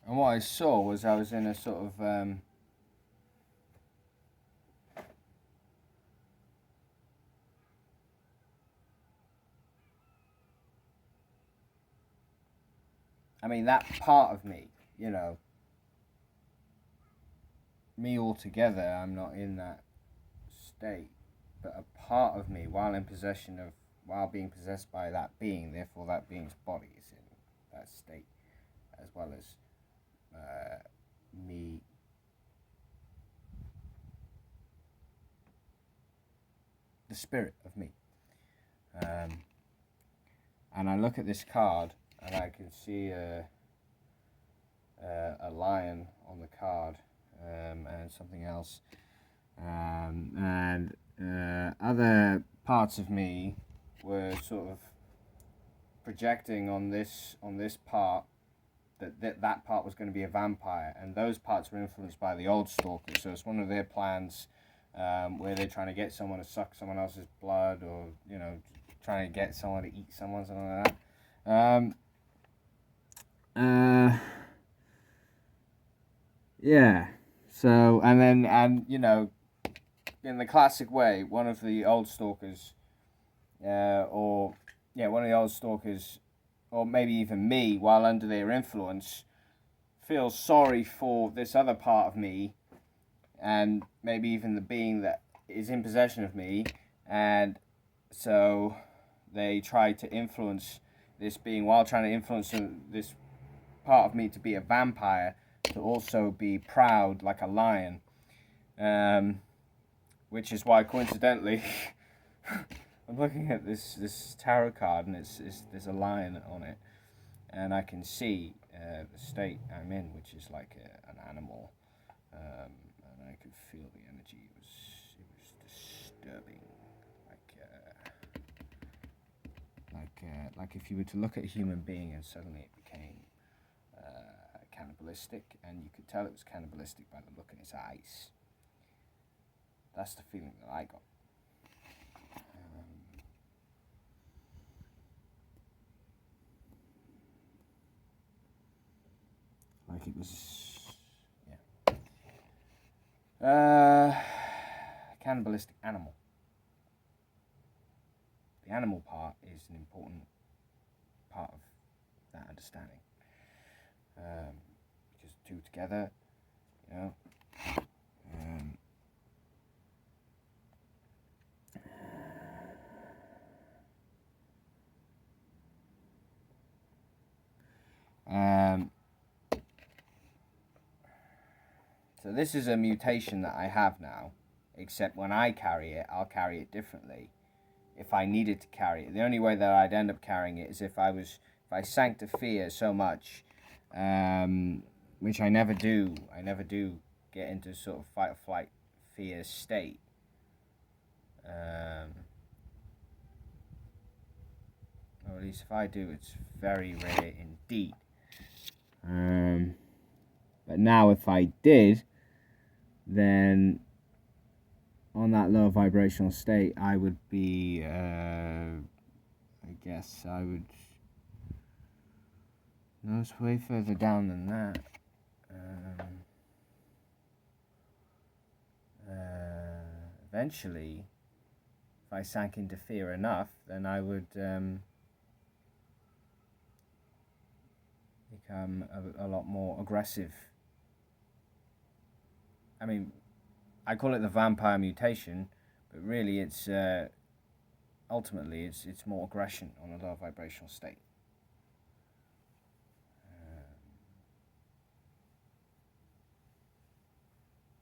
And what I saw was I was in a sort of I mean, that part of me, you know, me altogether, I'm not in that state, but a part of me, while being possessed by that being, therefore that being's body is in that state, as well as me. The spirit of me. And I look at this card, and I can see a lion on the card, and something else, and other parts of me were sort of projecting on this part that part was going to be a vampire, and those parts were influenced by the old stalkers. So it's one of their plans, where they're trying to get someone to suck someone else's blood, or trying to get someone to eat someone, something like that. Yeah. So and in the classic way, one of the old stalkers, or maybe even me, while under their influence, feels sorry for this other part of me, and maybe even the being that is in possession of me, and so they try to influence this being, while trying to influence this part of me to be a vampire, to also be proud like a lion, which is why, coincidentally, I'm looking at this tarot card, and there's a lion on it, and I can see the state I'm in, which is like an animal, and I could feel the energy. It was disturbing, like if you were to look at a human being and suddenly it became cannibalistic, and you could tell it was cannibalistic by the look in its eyes. That's the feeling that I got. Like it was, cannibalistic animal. The animal part is an important part of that understanding. Just two together, you know. So this is a mutation that I have now, except when I carry it, I'll carry it differently. If I needed to carry it, the only way that I'd end up carrying it is if I sank to fear so much, which I never do. I never do get into sort of fight or flight fear state. Or at least if I do, it's very rare indeed. But now if I did, then on that low vibrational state, I would be, I guess I would, no, it's way further down than that. Eventually, if I sank into fear enough, then I would become a lot more aggressive. I mean, I call it the vampire mutation, but really it's ultimately it's more aggression on a low vibrational state.